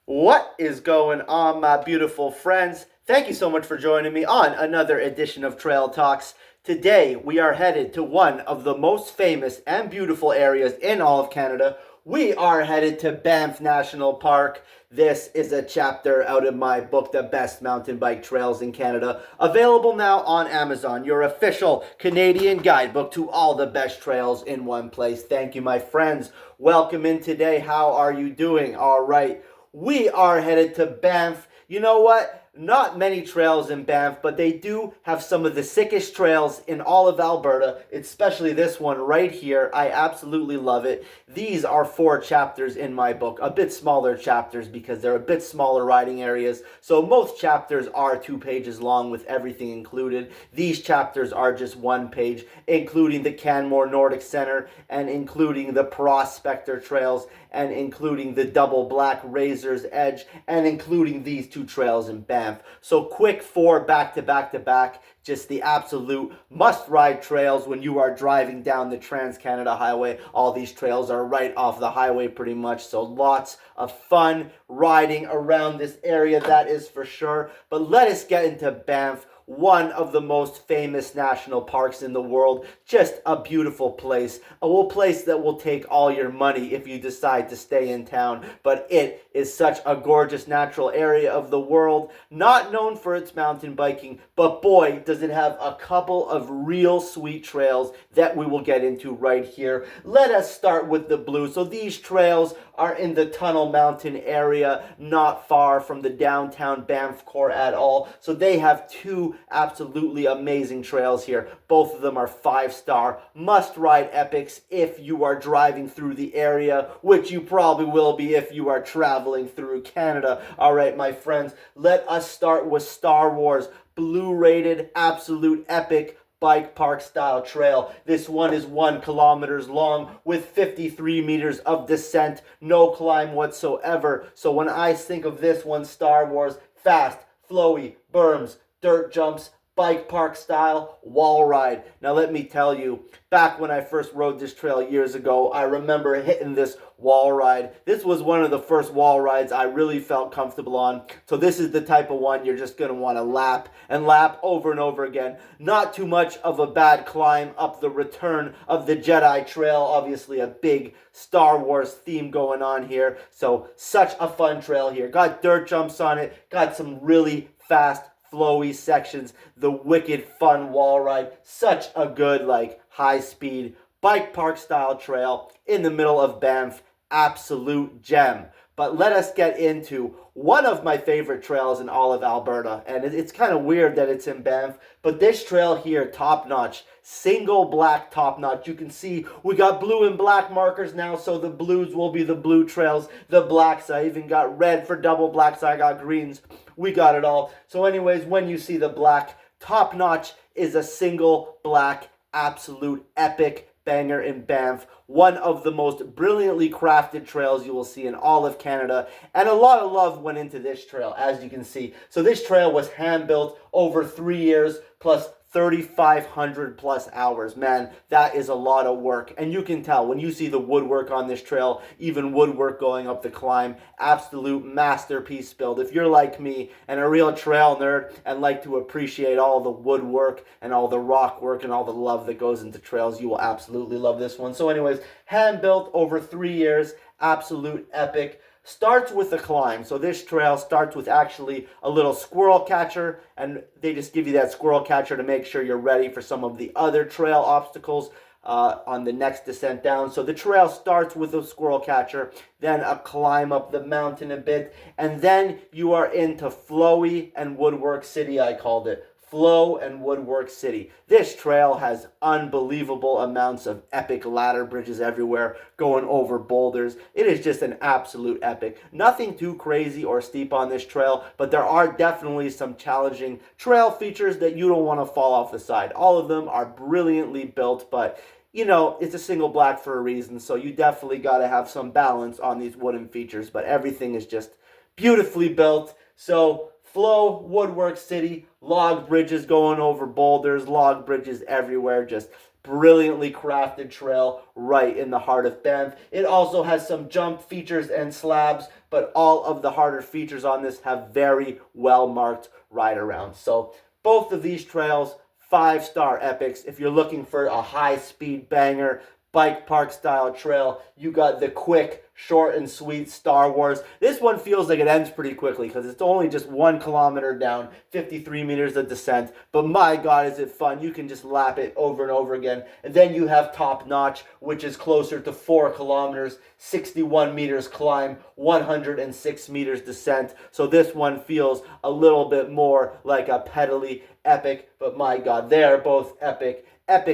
What is going on, my beautiful friends? Thank you so much for joining me on another edition of Trail Talks. Today, we are headed to one of the most famous and beautiful areas in all of Canada. We are headed to Banff National Park. This is a chapter out of my book, The Best Mountain Bike Trails in Canada, available now on Amazon, your official Canadian guidebook to all the best trails in one place. Thank you, my friends. Welcome in today. How are you doing? All right. We are headed to Banff. You know what? Not many trails in Banff, but they do have some of the sickest trails in all of Alberta, especially this one right here. I absolutely love it. These are 4 chapters in my book, a bit smaller chapters because they're a bit smaller riding areas. So most chapters are 2 pages long with everything included. These chapters are just 1 page, including the Canmore Nordic Center and including the Prospector Trails and including the Double Black Razor's Edge and including these 2 trails in Banff. So quick 4 back to back to back, just the absolute must-ride trails when you are driving down the Trans-Canada Highway. All these trails are right off the highway pretty much, so lots of fun riding around this area, that is for sure. But let us get into Banff, one of the most famous national parks in the world. Just a beautiful place. A place that will take all your money if you decide to stay in town. But it is such a gorgeous natural area of the world. Not known for its mountain biking, but boy, does it have a couple of real sweet trails that we will get into right here. Let us start with the blue. So these trails are in the Tunnel Mountain area, not far from the downtown Banff core at all. So they have 2 absolutely amazing trails here. Both of them are 5-star must-ride epics if you are driving through the area, which you probably will be if you are traveling through Canada. All right, my friends, let us start with Star Wars Blue-rated absolute epic bike park style trail. This one is 1 kilometer long with 53 meters of descent, no climb whatsoever. So when I think of this one, Star Wars, fast, flowy, berms, dirt jumps, bike park style, wall ride. Now let me tell you, back when I first rode this trail years ago, I remember hitting this wall ride. This was one of the first wall rides I really felt comfortable on. So this is the type of one you're just going to want to lap and lap over and over again. Not too much of a bad climb up the Return of the Jedi Trail. Obviously a big Star Wars theme going on here. So such a fun trail here. Got dirt jumps on it. Got some really fast flowy sections, the wicked fun wall ride, such a good high speed bike park style trail in the middle of Banff, absolute gem. But let us get into one of my favorite trails in all of Alberta, and it's kind of weird that it's in Banff, but this trail here, top notch, single black top notch. You can see we got blue and black markers now, so the blues will be the blue trails, the blacks, I even got red for double blacks, I got greens, we got it all. So anyways, when you see the black, top notch is a single black absolute epic banger in Banff, one of the most brilliantly crafted trails you will see in all of Canada, and a lot of love went into this trail, as you can see. So this trail was hand built over 3 years plus 3,500 plus hours. Man, that is a lot of work. And you can tell when you see the woodwork on this trail, even woodwork going up the climb, absolute masterpiece build. If you're like me and a real trail nerd and like to appreciate all the woodwork and all the rock work and all the love that goes into trails, you will absolutely love this one. So anyways, hand built over 3 years, absolute epic. Starts with a climb. So this trail starts with actually a little squirrel catcher, and they just give you that squirrel catcher to make sure you're ready for some of the other trail obstacles on the next descent down. So the trail starts with a squirrel catcher, then a climb up the mountain a bit, and then you are into Flowy and Woodwork City, I called it. Flow and Woodwork City. This trail has unbelievable amounts of epic ladder bridges everywhere, going over boulders. It is just an absolute epic. Nothing too crazy or steep on this trail, but there are definitely some challenging trail features that you don't want to fall off the side. All of them are brilliantly built, but you know, it's a single black for a reason, so you definitely got to have some balance on these wooden features, but everything is just beautifully built. So Flow, Woodwork City, log bridges going over boulders, log bridges everywhere, just brilliantly crafted trail right in the heart of Banff. It also has some jump features and slabs, but all of the harder features on this have very well marked ride arounds. So both of these trails, 5-star epics. If you're looking for a high speed banger, bike park style trail, you got the quick, short and sweet Star Wars. This one feels like it ends pretty quickly because it's only just 1 kilometer down, 53 meters of descent, but my god is it fun. You can just lap it over and over again. And then you have Top Notch, which is closer to 4 kilometers, 61 meters climb, 106 meters descent. So this one feels a little bit more like a pedally epic, but my god, they are both epic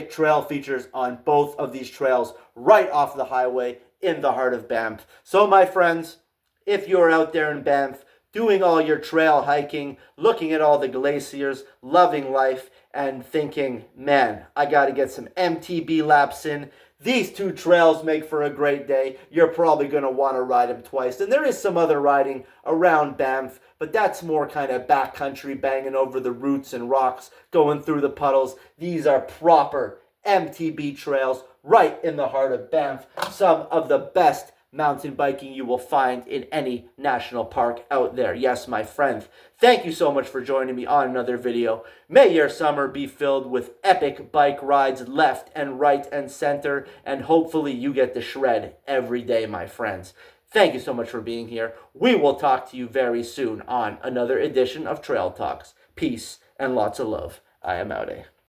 trail features on both of these trails right off the highway in the heart of Banff. So my friends, if you're out there in Banff doing all your trail hiking, looking at all the glaciers, loving life, and thinking, man, I got to get some MTB laps in, these two trails make for a great day. You're probably going to want to ride them twice. And there is some other riding around Banff, but that's more kind of backcountry, banging over the roots and rocks, going through the puddles. These are proper MTB trails right in the heart of Banff. Some of the best mountain biking you will find in any national park out there. Yes, my friend. Thank you so much for joining me on another video. May your summer be filled with epic bike rides left and right and center, and hopefully you get to shred every day, my friends. Thank you so much for being here. We will talk to you very soon on another edition of Trail Talks. Peace and lots of love. I am out.